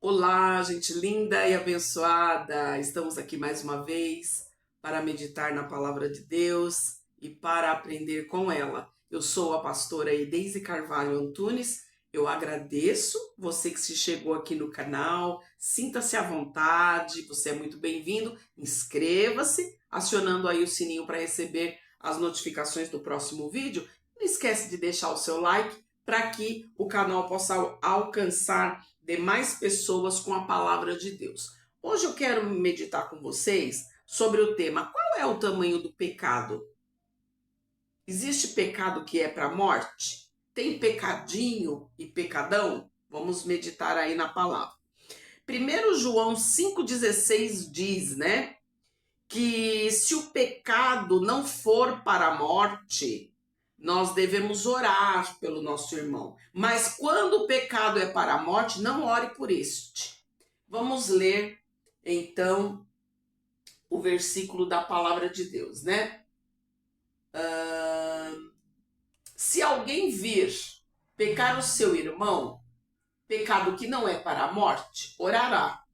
Olá, gente linda e abençoada! Estamos aqui mais uma vez para meditar na palavra de Deus e para aprender com ela. Eu sou a pastora Edeise Carvalho Antunes. Eu agradeço você que se chegou aqui no canal. Sinta-se à vontade, você é muito bem-vindo. Inscreva-se, acionando aí o sininho para receber as notificações do próximo vídeo. Não esquece de deixar o seu like para que o canal possa alcançar demais pessoas com a palavra de Deus. Hoje eu quero meditar com vocês sobre o tema: qual é o tamanho do pecado? Existe pecado que é para a morte? Tem pecadinho e pecadão? Vamos meditar aí na palavra. 1 João 5,16 diz, né, que se o pecado não for para a morte, nós devemos orar pelo nosso irmão. Mas quando o pecado é para a morte, não ore por este. Vamos ler, então, o versículo da palavra de Deus, né? Se alguém vir pecar o seu irmão, pecado que não é para a morte, orará.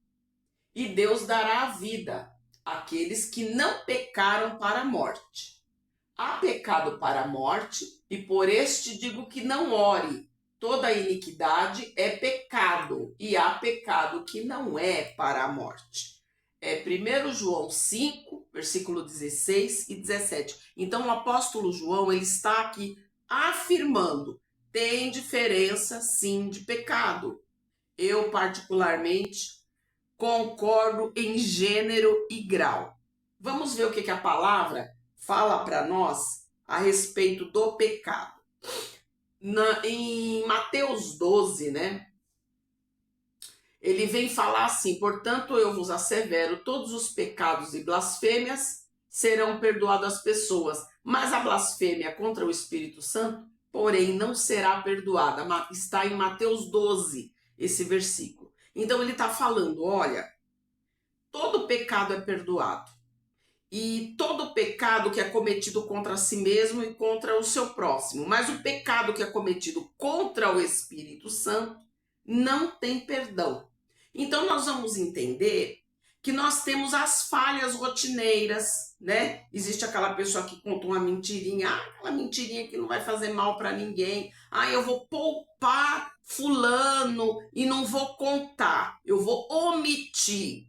E Deus dará a vida àqueles que não pecaram para a morte. Há pecado para a morte, e por este digo que não ore. Toda iniquidade é pecado, e há pecado que não é para a morte. É 1 João 5, versículo 16 e 17. Então o apóstolo João, ele está aqui afirmando: tem diferença sim de pecado. Eu particularmente concordo em gênero e grau. Vamos ver o que a palavra fala para nós a respeito do pecado. Em Mateus 12, né? Ele vem falar assim: portanto, eu vos assevero, todos os pecados e blasfêmias serão perdoados às pessoas, mas a blasfêmia contra o Espírito Santo, porém, não será perdoada. Está em Mateus 12, esse versículo. Então, ele está falando: olha, todo pecado é perdoado. E todo pecado que é cometido contra si mesmo e contra o seu próximo. Mas o pecado que é cometido contra o Espírito Santo não tem perdão. Então nós vamos entender que nós temos as falhas rotineiras, né? Existe aquela pessoa que conta uma mentirinha, aquela mentirinha que não vai fazer mal para ninguém. Eu vou poupar fulano e não vou contar. Eu vou omitir,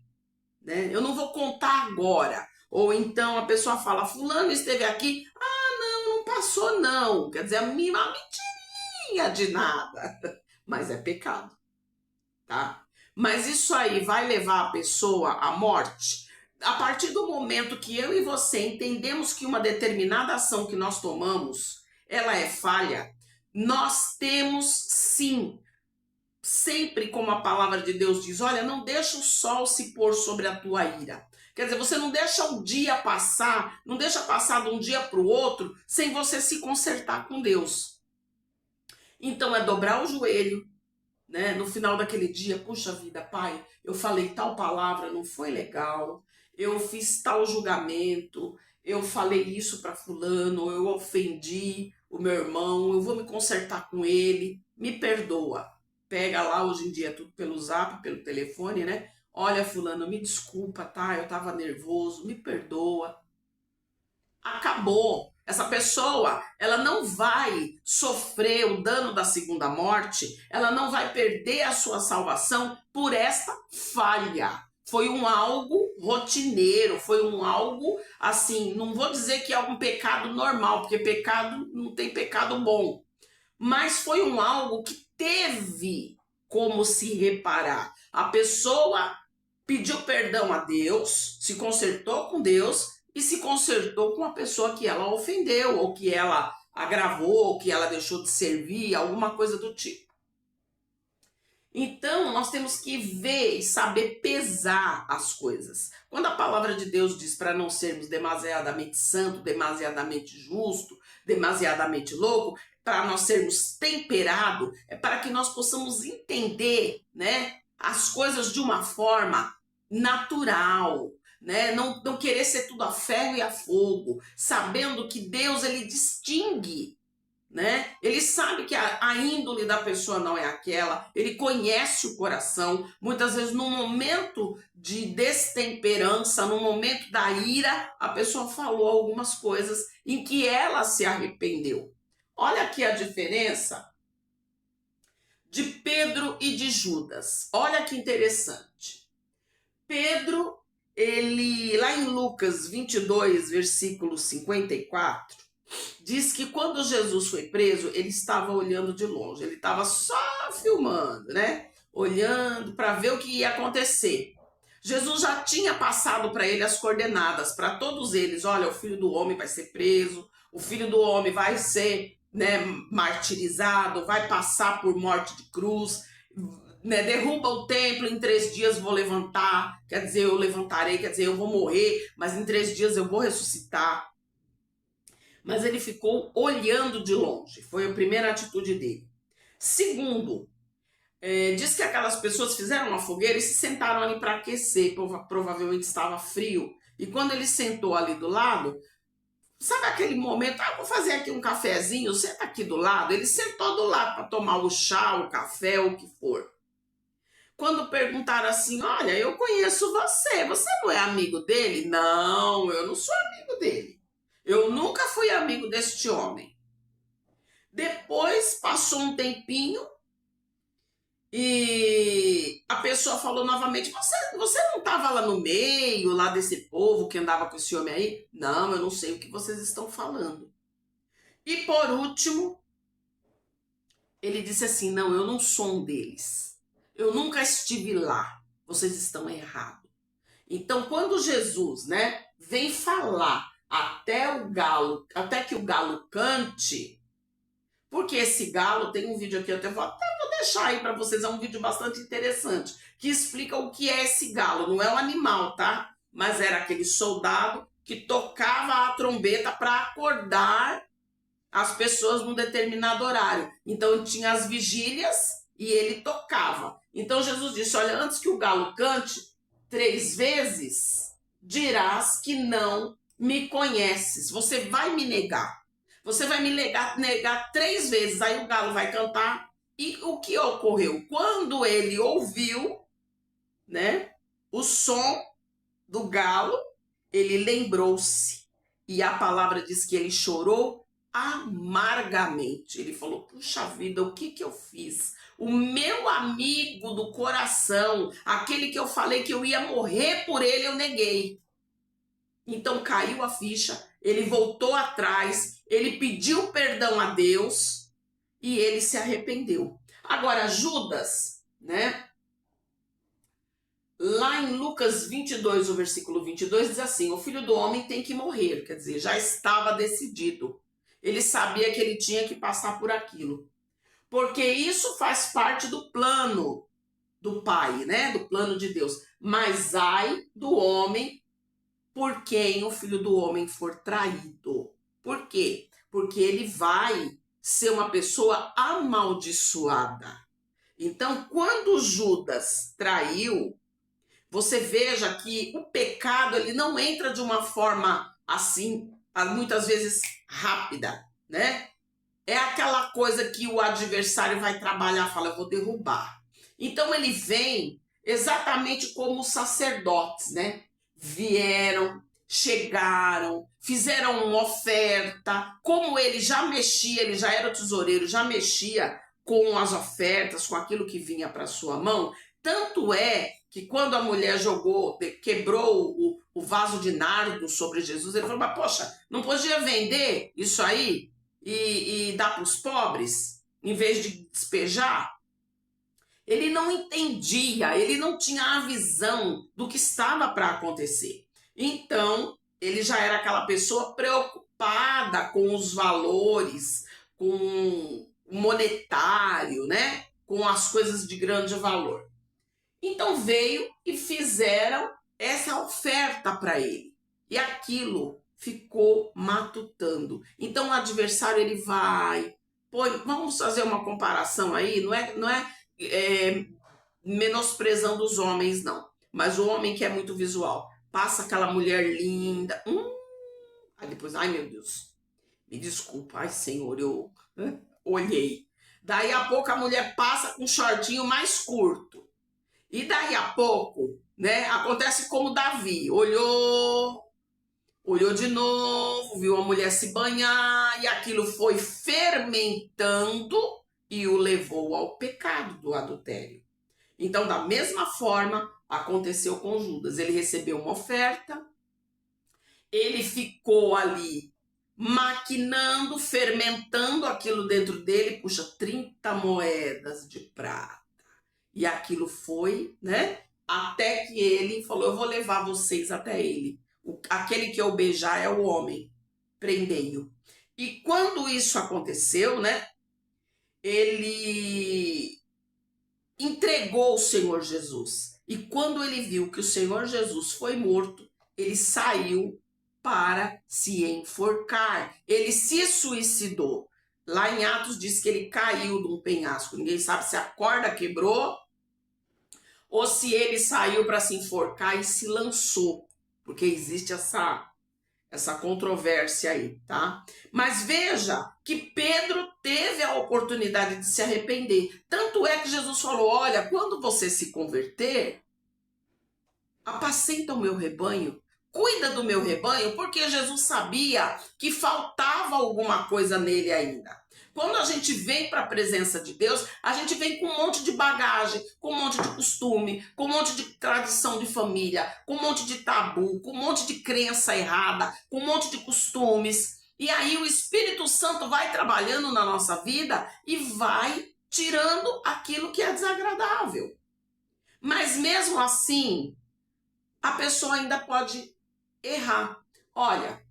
né? Eu não vou contar agora. Ou então a pessoa fala: fulano esteve aqui, não passou não. Quer dizer, uma mentirinha de nada. Mas é pecado, tá? Mas isso aí vai levar a pessoa à morte? A partir do momento que eu e você entendemos que uma determinada ação que nós tomamos, ela é falha, nós temos sim, sempre como a palavra de Deus diz, olha, não deixa o sol se pôr sobre a tua ira. Quer dizer, você não deixa o dia passar, não deixa passar de um dia para o outro sem você se consertar com Deus. Então é dobrar o joelho, né? No final daquele dia: puxa vida, pai, eu falei tal palavra, não foi legal, eu fiz tal julgamento, eu falei isso para fulano, eu ofendi o meu irmão, eu vou me consertar com ele, me perdoa. Pega lá, hoje em dia é tudo pelo zap, pelo telefone, né? Olha, fulano, me desculpa, tá? Eu tava nervoso, me perdoa. Acabou. Essa pessoa, ela não vai sofrer o dano da segunda morte, ela não vai perder a sua salvação por esta falha. Foi algo rotineiro, foi algo assim, não vou dizer que é um pecado normal, porque pecado não tem pecado bom, mas foi algo que teve como se reparar. A pessoa pediu perdão a Deus, se consertou com Deus e se consertou com a pessoa que ela ofendeu, ou que ela agravou, ou que ela deixou de servir, alguma coisa do tipo. Então, nós temos que ver e saber pesar as coisas. Quando a palavra de Deus diz para não sermos demasiadamente santo, demasiadamente justo, demasiadamente louco, para nós sermos temperado, é para que nós possamos entender, né, as coisas de uma forma natural, né? Não querer ser tudo a ferro e a fogo, sabendo que Deus, ele distingue, né? Ele sabe que a índole da pessoa não é aquela, ele conhece o coração. Muitas vezes, no momento de destemperança, no momento da ira, a pessoa falou algumas coisas em que ela se arrependeu. Olha aqui a diferença de Pedro e de Judas. Olha que interessante. Pedro, ele, lá em Lucas 22, versículo 54, diz que quando Jesus foi preso, ele estava olhando de longe, ele estava só filmando, né? Olhando para ver o que ia acontecer. Jesus já tinha passado para ele as coordenadas, para todos eles: olha, o filho do homem vai ser preso, o filho do homem vai ser, né, martirizado, vai passar por morte de cruz, né, derruba o templo, em 3 dias vou levantar, quer dizer, eu levantarei, quer dizer, eu vou morrer, mas em 3 dias eu vou ressuscitar. Mas ele ficou olhando de longe, foi a primeira atitude dele. Segundo, diz que aquelas pessoas fizeram uma fogueira e se sentaram ali para aquecer, provavelmente estava frio, e quando ele sentou ali do lado, sabe aquele momento, vou fazer aqui um cafezinho, senta aqui do lado. Ele sentou do lado para tomar o chá, o café, o que for. Quando perguntaram assim: olha, eu conheço você, você não é amigo dele? Não, eu não sou amigo dele. Eu nunca fui amigo deste homem. Depois passou um tempinho e a pessoa falou novamente: você não estava lá no meio, lá desse povo que andava com esse homem aí? Não, eu não sei o que vocês estão falando. E por último, ele disse assim: não, eu não sou um deles. Eu nunca estive lá. Vocês estão errados. Então, quando Jesus, né, vem falar até que o galo cante, porque esse galo, tem um vídeo aqui, eu até vou deixar aí para vocês, é um vídeo bastante interessante, que explica o que é esse galo. Não é um animal, tá? Mas era aquele soldado que tocava a trombeta para acordar as pessoas num determinado horário. Então tinha as vigílias e ele tocava. Então Jesus disse: olha, antes que o galo cante 3 vezes, dirás que não me conheces. Você vai me negar. Você vai me negar 3 vezes. Aí o galo vai cantar. E o que ocorreu? Quando ele ouviu, né, o som do galo, ele lembrou-se. E a palavra diz que ele chorou amargamente. Ele falou: puxa vida, o que eu fiz? O meu amigo do coração, aquele que eu falei que eu ia morrer por ele, eu neguei. Então caiu a ficha, ele voltou atrás, ele pediu perdão a Deus e ele se arrependeu. Agora, Judas, né? Lá em Lucas 22, o versículo 22, diz assim: o filho do homem tem que morrer, quer dizer, já estava decidido. Ele sabia que ele tinha que passar por aquilo. Porque isso faz parte do plano do Pai, né? Do plano de Deus. Mas ai do homem por quem o filho do homem for traído. Por quê? Porque ele vai ser uma pessoa amaldiçoada. Então, quando Judas traiu, você veja que o pecado ele não entra de uma forma assim, muitas vezes rápida, né? É aquela coisa que o adversário vai trabalhar, fala: eu vou derrubar. Então ele vem exatamente como os sacerdotes, né? Vieram, chegaram, fizeram uma oferta. Como ele já mexia, ele já era o tesoureiro, já mexia com as ofertas, com aquilo que vinha para sua mão. Tanto é que quando a mulher quebrou o vaso de nardo sobre Jesus, ele falou: mas poxa, não podia vender isso aí e dar para os pobres, em vez de despejar? Ele não entendia, ele não tinha a visão do que estava para acontecer. Então, ele já era aquela pessoa preocupada com os valores, com o monetário, né? Com as coisas de grande valor. Então veio e fizeram essa oferta para ele. E aquilo ficou matutando. Então o adversário ele vai, vamos fazer uma comparação aí, não é menosprezando os homens não, mas o homem que é muito visual, passa aquela mulher linda, aí depois, ai meu Deus, Me desculpa, ai Senhor, eu olhei. Daí a pouco a mulher passa com um shortinho mais curto. E daí a pouco, né, acontece como Davi, olhou de novo, viu a mulher se banhar e aquilo foi fermentando e o levou ao pecado do adultério. Então, da mesma forma, aconteceu com Judas. Ele recebeu uma oferta, ele ficou ali maquinando, fermentando aquilo dentro dele, puxa, 30 moedas de prata. E aquilo foi, né? Até que ele falou, eu vou levar vocês até ele. Aquele que eu beijar é o homem. Prendei-o. E quando isso aconteceu, né? Ele entregou o Senhor Jesus. E quando ele viu que o Senhor Jesus foi morto, ele saiu para se enforcar. Ele se suicidou. Lá em Atos diz que ele caiu de um penhasco. Ninguém sabe se a corda quebrou ou se ele saiu para se enforcar e se lançou. Porque existe essa controvérsia aí, tá? Mas veja que Pedro teve a oportunidade de se arrepender. Tanto é que Jesus falou, olha, quando você se converter, apacenta o meu rebanho, cuida do meu rebanho, porque Jesus sabia que faltava alguma coisa nele ainda. Quando a gente vem para a presença de Deus, a gente vem com um monte de bagagem, com um monte de costume, com um monte de tradição de família, com um monte de tabu, com um monte de crença errada, com um monte de costumes. E aí o Espírito Santo vai trabalhando na nossa vida e vai tirando aquilo que é desagradável. Mas mesmo assim, a pessoa ainda pode errar. Olha,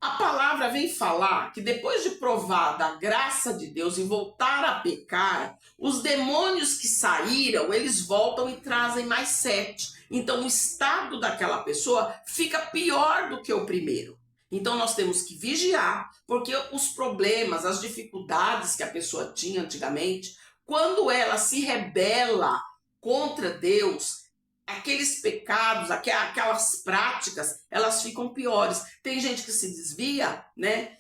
a palavra vem falar que depois de provar da graça de Deus e voltar a pecar, os demônios que saíram, eles voltam e trazem mais 7. Então o estado daquela pessoa fica pior do que o primeiro. Então nós temos que vigiar, porque os problemas, as dificuldades que a pessoa tinha antigamente, quando ela se rebela contra Deus, aqueles pecados, aquelas práticas, elas ficam piores. Tem gente que se desvia, né?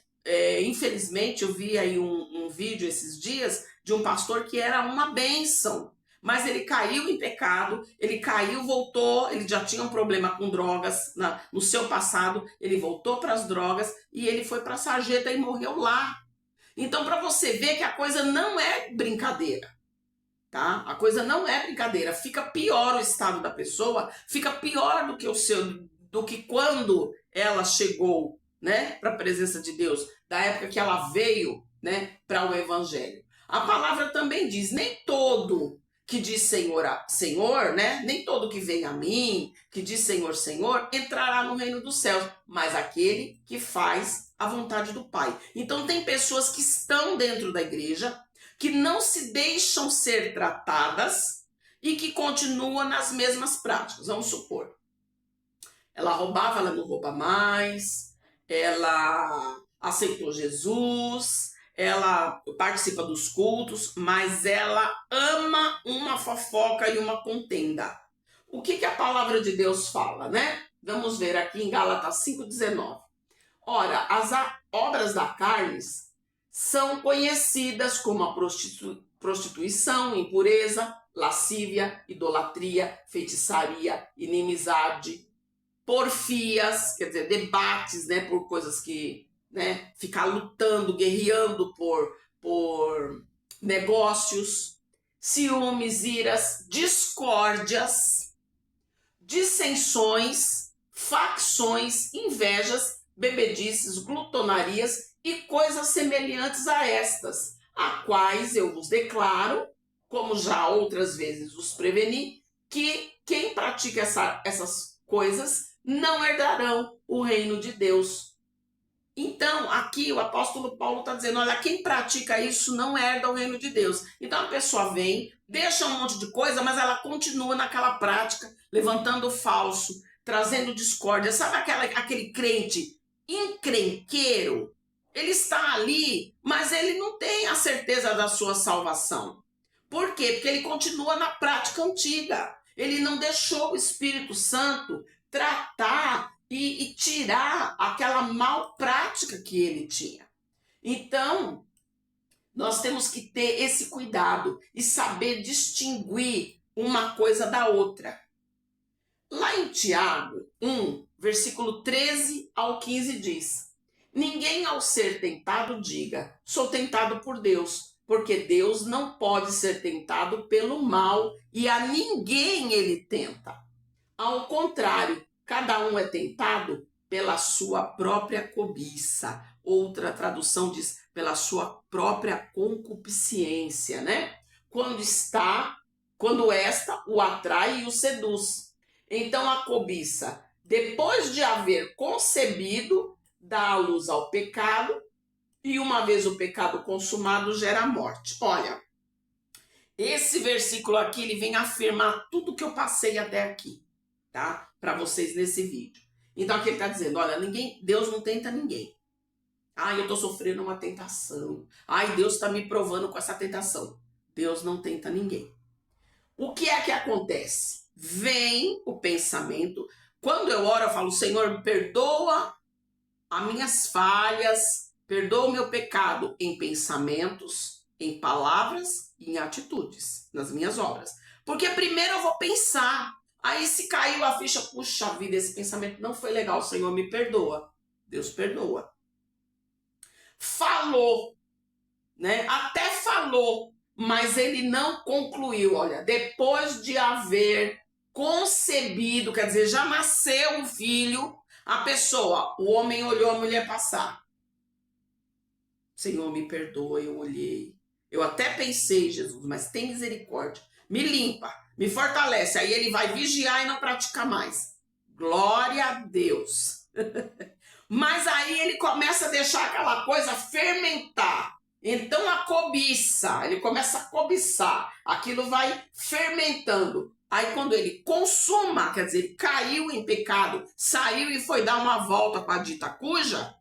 Infelizmente, eu vi aí um vídeo esses dias de um pastor que era uma bênção, mas ele caiu em pecado, ele caiu, voltou, ele já tinha um problema com drogas no seu passado, ele voltou para as drogas e ele foi para a sarjeta e morreu lá. Então, para você ver que a coisa não é brincadeira. Tá? A coisa não é brincadeira, fica pior o estado da pessoa, fica pior do que quando ela chegou, né, para a presença de Deus, da época que ela veio, né, para o evangelho. A palavra também diz, nem todo que diz Senhor, Senhor, né, nem todo que vem a mim, que diz Senhor, Senhor, entrará no reino dos céus, mas aquele que faz a vontade do Pai. Então tem pessoas que estão dentro da igreja, que não se deixam ser tratadas e que continuam nas mesmas práticas. Vamos supor, ela roubava, ela não rouba mais, ela aceitou Jesus, ela participa dos cultos, mas ela ama uma fofoca e uma contenda. O que a palavra de Deus fala, né? Vamos ver aqui em Gálatas 5,19. Ora, as obras da carne são conhecidas como a prostituição, impureza, lascívia, idolatria, feitiçaria, inimizade, porfias, quer dizer, debates, né, por coisas que, né, ficar lutando, guerreando por negócios, ciúmes, iras, discórdias, dissensões, facções, invejas, bebedices, glutonarias e coisas semelhantes a estas, a quais eu vos declaro, como já outras vezes os preveni, que quem pratica essas coisas não herdarão o reino de Deus. Então, aqui o apóstolo Paulo está dizendo, olha, quem pratica isso não herda o reino de Deus. Então a pessoa vem, deixa um monte de coisa, mas ela continua naquela prática, levantando o falso, trazendo discórdia. Sabe aquele crente encrenqueiro? Ele está ali, mas ele não tem a certeza da sua salvação. Por quê? Porque ele continua na prática antiga. Ele não deixou o Espírito Santo tratar e tirar aquela mal prática que ele tinha. Então, nós temos que ter esse cuidado e saber distinguir uma coisa da outra. Lá em Tiago 1, versículo 13 ao 15 diz: ninguém ao ser tentado diga, sou tentado por Deus, porque Deus não pode ser tentado pelo mal e a ninguém ele tenta. Ao contrário, cada um é tentado pela sua própria cobiça. Outra tradução diz pela sua própria concupiscência, né? Quando esta o atrai e o seduz. Então a cobiça, depois de haver concebido, dá a luz ao pecado, e uma vez o pecado consumado, gera a morte. Olha, esse versículo aqui, ele vem afirmar tudo que eu passei até aqui, tá? Para vocês nesse vídeo. Então aqui ele está dizendo, olha, Deus não tenta ninguém. Ai, eu estou sofrendo uma tentação. Ai, Deus está me provando com essa tentação. Deus não tenta ninguém. O que é que acontece? Vem o pensamento. Quando eu oro, eu falo, Senhor, perdoa as minhas falhas, perdoa o meu pecado em pensamentos, em palavras e em atitudes, nas minhas obras. Porque primeiro eu vou pensar. Aí se caiu a ficha, puxa vida, esse pensamento não foi legal, Senhor, me perdoa. Deus perdoa. Falou, né? Até falou, mas ele não concluiu. Olha, depois de haver concebido, quer dizer, já nasceu o filho, a pessoa, o homem olhou a mulher passar. Senhor, me perdoa, eu olhei. Eu até pensei, Jesus, mas tem misericórdia. Me limpa, me fortalece. Aí ele vai vigiar e não praticar mais. Glória a Deus. Mas aí ele começa a deixar aquela coisa fermentar. Então a cobiça, ele começa a cobiçar. Aquilo vai fermentando. Aí quando ele consuma, quer dizer, ele caiu em pecado, saiu e foi dar uma volta para a dita cuja,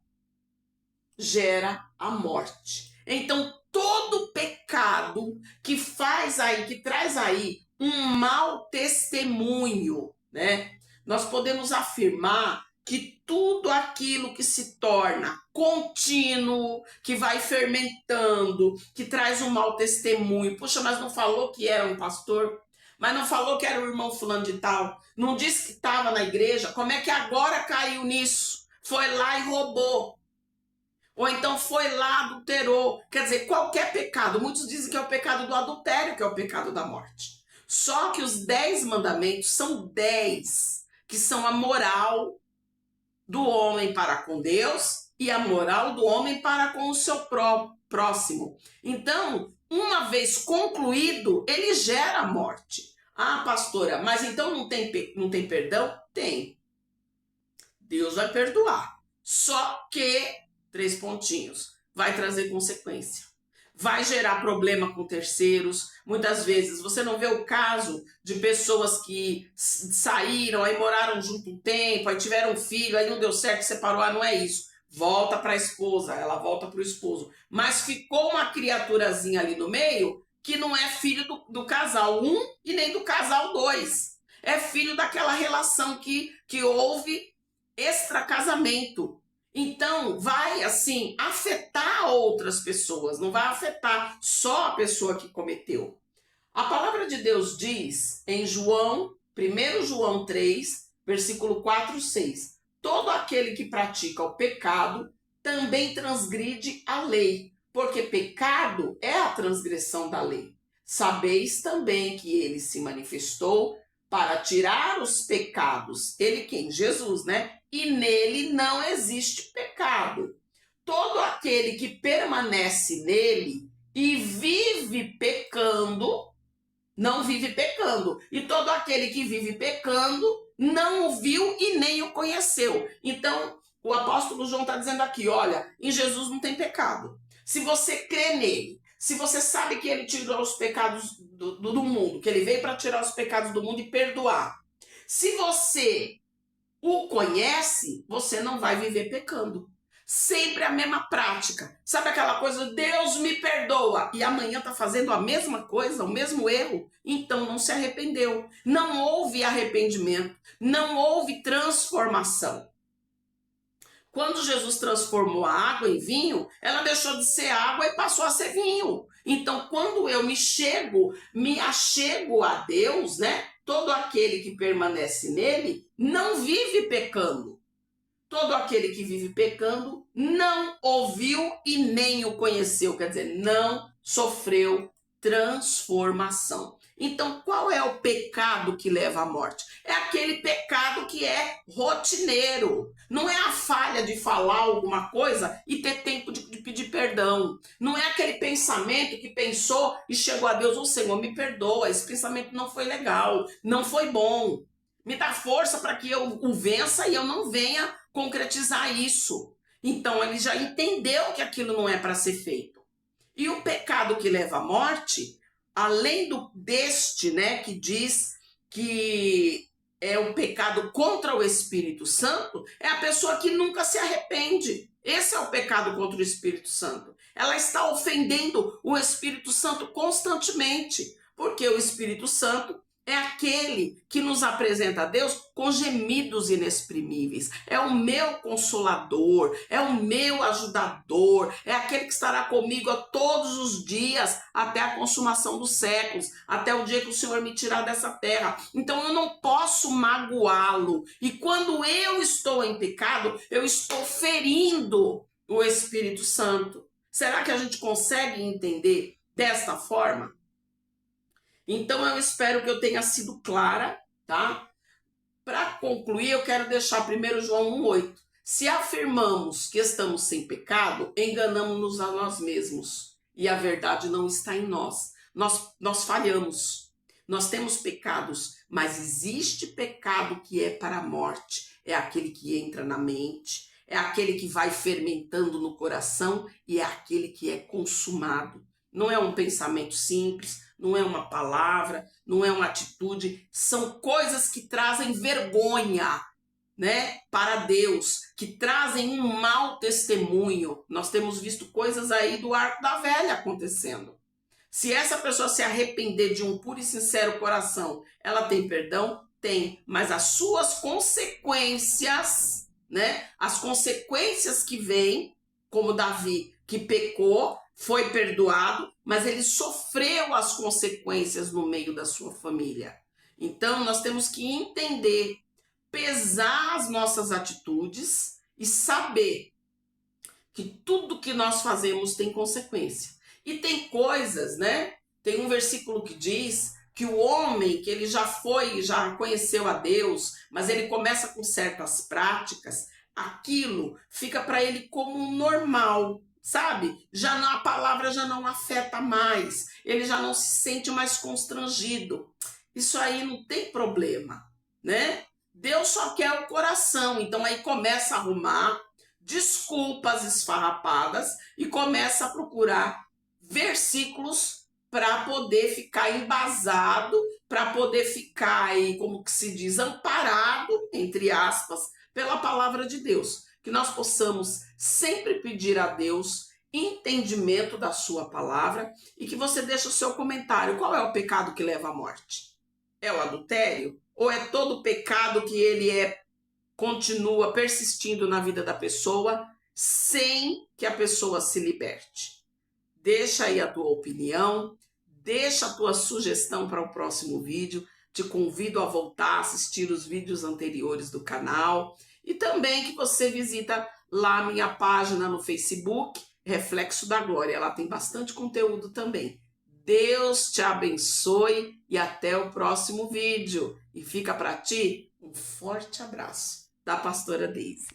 gera a morte. Então todo pecado que faz aí, que traz aí um mau testemunho, né? Nós podemos afirmar que tudo aquilo que se torna contínuo, que vai fermentando, que traz um mau testemunho. Puxa, mas não falou que era um pastor? Mas não falou que era o irmão fulano de tal? Não disse que estava na igreja? Como é que agora caiu nisso? Foi lá e roubou. Ou então foi lá, adulterou. Quer dizer, qualquer pecado. Muitos dizem que é o pecado do adultério, que é o pecado da morte. Só que os 10 mandamentos são 10, que são a moral do homem para com Deus e a moral do homem para com o seu próximo. Então, uma vez concluído, ele gera a morte. Ah, pastora, mas então não tem perdão? Tem. Deus vai perdoar. Só que, 3 pontinhos, vai trazer consequência. Vai gerar problema com terceiros. Muitas vezes você não vê o caso de pessoas que saíram, aí moraram junto um tempo, aí tiveram um filho, aí não deu certo, separou, não é isso. Volta para a esposa, ela volta para o esposo. Mas ficou uma criaturazinha ali no meio que não é filho do casal 1 e nem do casal 2. É filho daquela relação que houve extracasamento. Então, vai, assim, afetar outras pessoas, não vai afetar só a pessoa que cometeu. A palavra de Deus diz em 1 João 3, versículo 4 e 6, todo aquele que pratica o pecado também transgride a lei, porque pecado é a transgressão da lei. Sabeis também que ele se manifestou para tirar os pecados. Ele quem? Jesus, né? E nele não existe pecado. Todo aquele que permanece nele e vive pecando, não vive pecando. E todo aquele que vive pecando, não o viu e nem o conheceu. Então, o apóstolo João está dizendo aqui, olha, em Jesus não tem pecado. Se você crê nele, se você sabe que ele tirou os pecados do mundo, que ele veio para tirar os pecados do mundo e perdoar. Se você o conhece, você não vai viver pecando. Sempre a mesma prática. Sabe aquela coisa, Deus me perdoa, e amanhã está fazendo a mesma coisa, o mesmo erro? Então não se arrependeu. Não houve arrependimento, não houve transformação. Quando Jesus transformou a água em vinho, ela deixou de ser água e passou a ser vinho. Então, quando eu me achego a Deus, né? Todo aquele que permanece nele não vive pecando. Todo aquele que vive pecando não ouviu e nem o conheceu, quer dizer, não sofreu transformação. Então, qual é o pecado que leva à morte? É aquele pecado que é rotineiro. Não é a falha de falar alguma coisa e ter tempo de pedir perdão. Não é aquele pensamento que pensou e chegou a Deus, ô Senhor, me perdoa, esse pensamento não foi legal, não foi bom. Me dá força para que eu o vença e eu não venha concretizar isso. Então, ele já entendeu que aquilo não é para ser feito. E o pecado que leva à morte, além deste, né, que diz que é um pecado contra o Espírito Santo, é a pessoa que nunca se arrepende. Esse é o pecado contra o Espírito Santo. Ela está ofendendo o Espírito Santo constantemente, porque o Espírito Santo é aquele que nos apresenta a Deus com gemidos inexprimíveis. É o meu consolador, é o meu ajudador, é aquele que estará comigo a todos os dias, até a consumação dos séculos, até o dia que o Senhor me tirar dessa terra. Então eu não posso magoá-lo. E quando eu estou em pecado, eu estou ferindo o Espírito Santo. Será que a gente consegue entender desta forma? Então, eu espero que eu tenha sido clara, tá? Para concluir, eu quero deixar 1 João 1,8. Se afirmamos que estamos sem pecado, enganamos-nos a nós mesmos. E a verdade não está em nós. Nós falhamos. Nós temos pecados, mas existe pecado que é para a morte. É aquele que entra na mente, é aquele que vai fermentando no coração e é aquele que é consumado. Não é um pensamento simples, não é uma palavra, não é uma atitude, são coisas que trazem vergonha, né, para Deus, que trazem um mau testemunho. Nós temos visto coisas aí do Arco da Velha acontecendo. Se essa pessoa se arrepender de um puro e sincero coração, ela tem perdão? Tem, mas as suas consequências, né, as consequências que vêm, como Davi, que pecou, foi perdoado, mas ele sofreu as consequências no meio da sua família. Então, nós temos que entender, pesar as nossas atitudes e saber que tudo que nós fazemos tem consequência. E tem coisas, né? Tem um versículo que diz que o homem, que ele já conheceu a Deus, mas ele começa com certas práticas, aquilo fica para ele como normal. Sabe? A palavra já não afeta mais, ele já não se sente mais constrangido. Isso aí não tem problema, né? Deus só quer o coração, então aí começa a arrumar desculpas esfarrapadas e começa a procurar versículos para poder ficar embasado, para poder ficar aí, como que se diz, amparado, entre aspas, pela palavra de Deus. Que nós possamos sempre pedir a Deus entendimento da sua palavra e que você deixe o seu comentário. Qual é o pecado que leva à morte? É o adultério? Ou é todo pecado que ele continua persistindo na vida da pessoa sem que a pessoa se liberte? Deixa aí a tua opinião, deixa a tua sugestão para o próximo vídeo. Te convido a voltar a assistir os vídeos anteriores do canal. E também que você visita lá a minha página no Facebook, Reflexo da Glória. Ela tem bastante conteúdo também. Deus te abençoe e até o próximo vídeo. E fica para ti um forte abraço da pastora Deise.